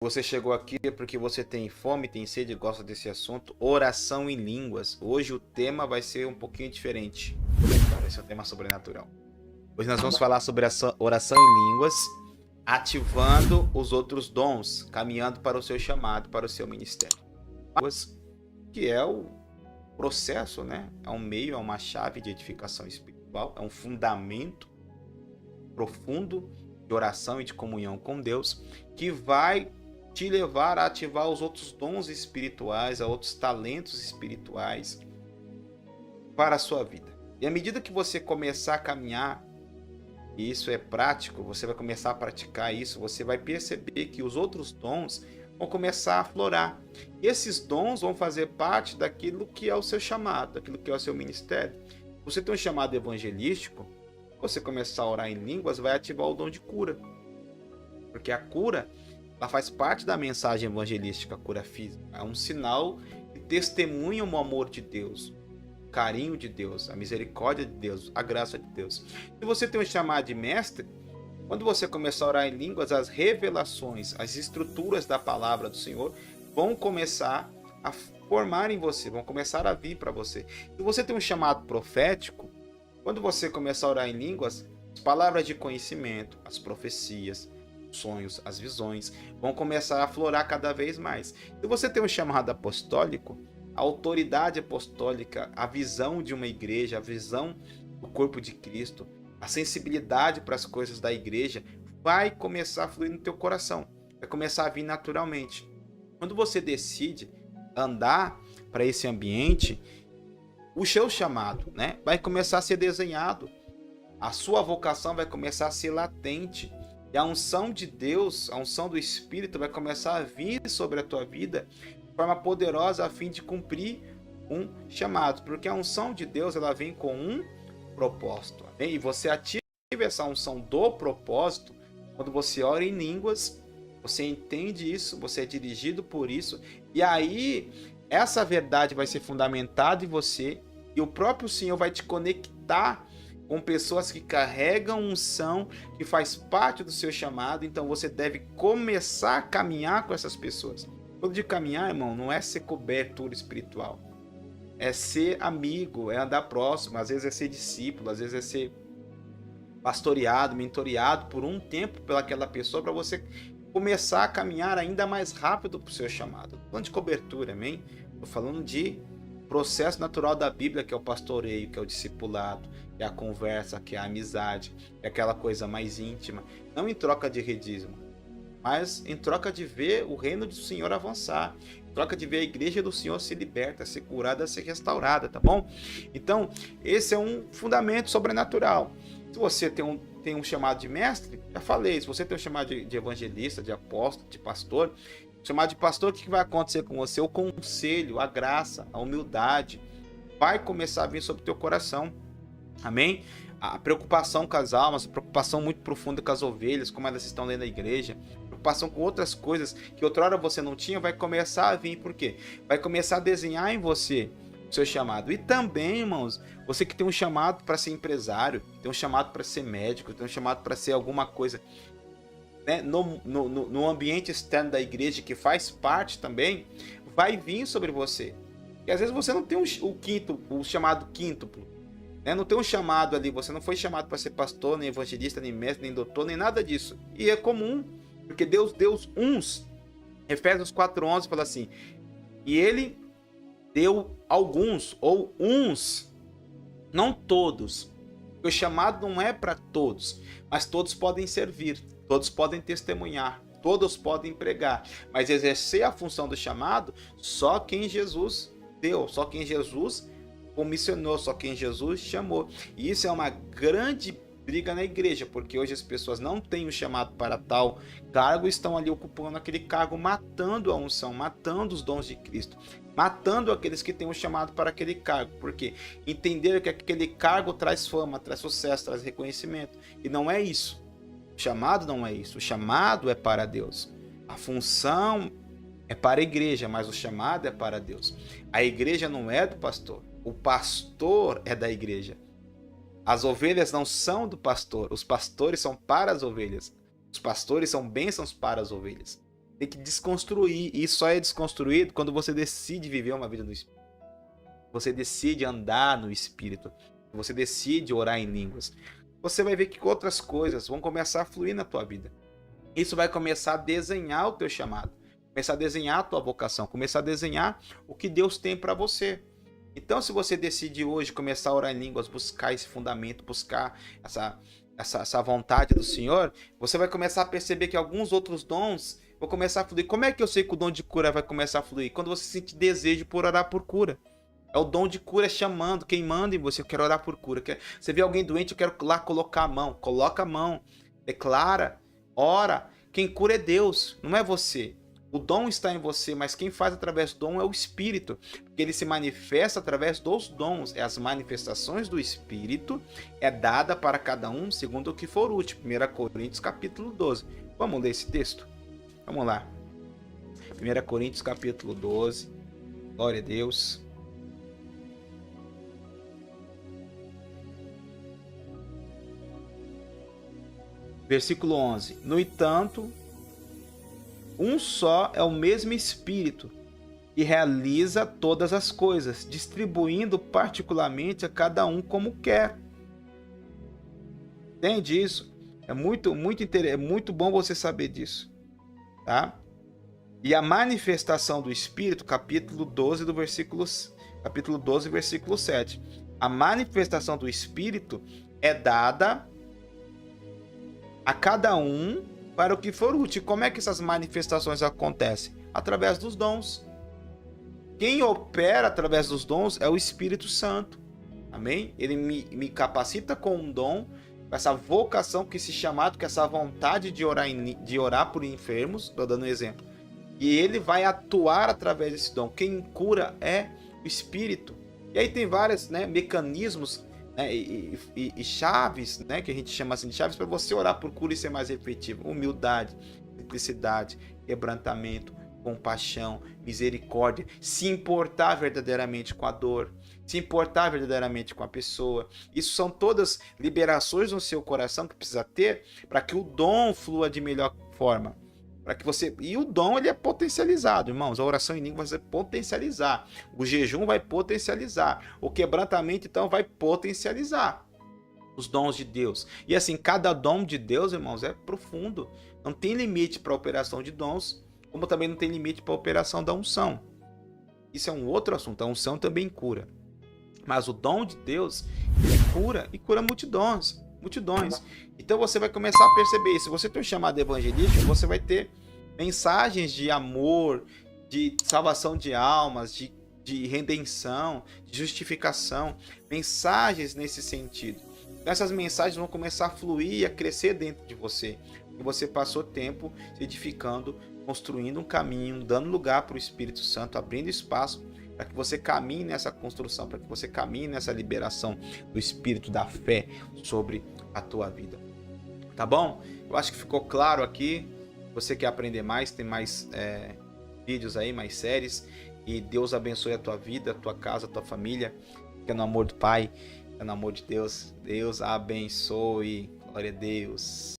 Você chegou aqui é porque você tem fome, tem sede e gosta desse assunto. Oração em línguas. Hoje o tema vai ser um pouquinho diferente. Vai ser um tema sobrenatural. Hoje nós vamos falar sobre a oração em línguas, ativando os outros dons, caminhando para o seu chamado, para o seu ministério. Que é o processo, né? É um meio, é uma chave de edificação espiritual, é um fundamento profundo de oração e de comunhão com Deus, que vai te levar a ativar os outros dons espirituais, a outros talentos espirituais para a sua vida. E à medida que você começar a caminhar, e isso é prático, você vai começar a praticar isso, você vai perceber que os outros dons vão começar a aflorar. E esses dons vão fazer parte daquilo que é o seu chamado, daquilo que é o seu ministério. Você tem um chamado evangelístico, você começar a orar em línguas, vai ativar o dom de cura. Porque a cura, ela faz parte da mensagem evangelística, a cura física. É um sinal que testemunha o amor de Deus, o carinho de Deus, a misericórdia de Deus, a graça de Deus. Se você tem um chamado de mestre, quando você começar a orar em línguas, as revelações, as estruturas da palavra do Senhor vão começar a formar em você, vão começar a vir para você. Se você tem um chamado profético, quando você começar a orar em línguas, as palavras de conhecimento, as profecias, os sonhos, as visões, vão começar a aflorar cada vez mais. Se você tem um chamado apostólico, a autoridade apostólica, a visão de uma igreja, a visão do corpo de Cristo, a sensibilidade para as coisas da igreja, vai começar a fluir no teu coração, vai começar a vir naturalmente. Quando você decide andar para esse ambiente, o seu chamado, né, vai começar a ser desenhado, a sua vocação vai começar a ser latente, e a unção de Deus, a unção do Espírito vai começar a vir sobre a tua vida de forma poderosa a fim de cumprir um chamado, porque a unção de Deus ela vem com um propósito, amém? E você ativa essa unção do propósito quando você ora em línguas, você entende isso, você é dirigido por isso, e aí essa verdade vai ser fundamentada em você, e o próprio Senhor vai te conectar com pessoas que carregam unção, que faz parte do seu chamado. Então você deve começar a caminhar com essas pessoas. Quando de caminhar, irmão, não é ser cobertura espiritual, é ser amigo, é andar próximo, às vezes é ser discípulo, às vezes é ser pastoreado, mentoreado por um tempo pelaquela pessoa, para você começar a caminhar ainda mais rápido para o seu chamado. Estou falando de cobertura, amém? Estou falando de processo natural da Bíblia, que é o pastoreio, que é o discipulado, que é a conversa, que é a amizade, que é aquela coisa mais íntima. Não em troca de redismo, mas em troca de ver o reino do Senhor avançar, em troca de ver a igreja do Senhor se liberta, ser curada, ser restaurada, tá bom? Então, esse é um fundamento sobrenatural. Se você tem um chamado de mestre, já falei, se você tem um chamado de evangelista, de apóstolo, de pastor, chamado de pastor, o que vai acontecer com você? O conselho, a graça, a humildade vai começar a vir sobre o teu coração, amém? A preocupação com as almas, a preocupação muito profunda com as ovelhas, como elas estão dentro da igreja, preocupação com outras coisas que outrora você não tinha, vai começar a vir, por quê? Vai começar a desenhar em você o seu chamado. E também, irmãos, você que tem um chamado para ser empresário, tem um chamado para ser médico, tem um chamado para ser alguma coisa, né, no ambiente externo da igreja, que faz parte também, vai vir sobre você. E às vezes você não tem o chamado quíntuplo, né? Não tem um chamado ali, você não foi chamado para ser pastor, nem evangelista, nem mestre, nem doutor, nem nada disso. E é comum, porque Deus deu uns. Efésios 4:11 fala assim: e ele deu alguns, ou uns, não todos. O chamado não é para todos, mas todos podem servir. Todos podem testemunhar, todos podem pregar, mas exercer a função do chamado, só quem Jesus deu, só quem Jesus comissionou, só quem Jesus chamou. E isso é uma grande briga na igreja, porque hoje as pessoas não têm o chamado para tal cargo e estão ali ocupando aquele cargo, matando a unção, matando os dons de Cristo, matando aqueles que têm o chamado para aquele cargo, porque entenderam que aquele cargo traz fama, traz sucesso, traz reconhecimento, e não é isso. O chamado não é isso, o chamado é para Deus. A função é para a igreja, mas o chamado é para Deus. A igreja não é do pastor, o pastor é da igreja. As ovelhas não são do pastor, os pastores são para as ovelhas. Os pastores são bênçãos para as ovelhas. Tem que desconstruir. E só é desconstruído quando você decide viver uma vida no Espírito. Você decide andar no Espírito. Você decide orar em línguas. Você vai ver que outras coisas vão começar a fluir na tua vida. Isso vai começar a desenhar o teu chamado. Começar a desenhar a tua vocação. Começar a desenhar o que Deus tem para você. Então, se você decide hoje começar a orar em línguas, buscar esse fundamento, buscar essa vontade do Senhor, você vai começar a perceber que alguns outros dons vão começar a fluir. Como é que eu sei que o dom de cura vai começar a fluir? Quando você sentir desejo por orar por cura. É o dom de cura chamando, queimando em você. Eu quero orar por cura. Você vê alguém doente, eu quero lá colocar a mão. Coloca a mão, declara, ora. Quem cura é Deus, não é você. O dom está em você, mas quem faz através do dom é o Espírito. Porque ele se manifesta através dos dons. É as manifestações do Espírito, é dada para cada um segundo o que for útil. 1 Coríntios capítulo 12. Vamos ler esse texto? Vamos lá. 1 Coríntios capítulo 12. Glória a Deus. Versículo 11. No entanto, um só é o mesmo Espírito que realiza todas as coisas, distribuindo particularmente a cada um como quer. Entende isso? É muito bom você saber disso, tá? E a manifestação do Espírito, capítulo 12, versículo 7. A manifestação do Espírito é dada a cada um para o que for útil. Como é que essas manifestações acontecem? Através dos dons. Quem opera através dos dons é o Espírito Santo. Amém? Ele me capacita com um dom, com essa vocação, com esse chamado, com essa vontade de orar por enfermos. Estou dando um exemplo. E ele vai atuar através desse dom. Quem cura é o Espírito. E aí tem vários mecanismos, e chaves, que a gente chama assim de chaves para você orar por cura e ser mais efetivo. Humildade, simplicidade, quebrantamento, compaixão, misericórdia, se importar verdadeiramente com a dor, se importar verdadeiramente com a pessoa. Isso são todas liberações no seu coração que precisa ter para que o dom flua de melhor forma. E o dom ele é potencializado, irmãos. A oração em línguas vai potencializar. O jejum vai potencializar. O quebrantamento, então, vai potencializar os dons de Deus. E assim, cada dom de Deus, irmãos, é profundo. Não tem limite para a operação de dons, como também não tem limite para a operação da unção. Isso é um outro assunto. A unção também cura. Mas o dom de Deus cura e cura multidões. Então você vai começar a perceber isso. Se você tem um chamado evangelístico, você vai ter mensagens de amor, de salvação de almas, de redenção, de justificação, mensagens nesse sentido. Então essas mensagens vão começar a fluir e a crescer dentro de você. E você passou tempo se edificando, construindo um caminho, dando lugar para o Espírito Santo, abrindo espaço para que você caminhe nessa construção, para que você caminhe nessa liberação do Espírito da fé sobre a tua vida. Tá bom? Eu acho que ficou claro aqui. Você quer aprender mais, tem mais vídeos aí, mais séries. E Deus abençoe a tua vida, a tua casa, a tua família. Fica no amor do Pai, fica no amor de Deus. Deus abençoe. Glória a Deus.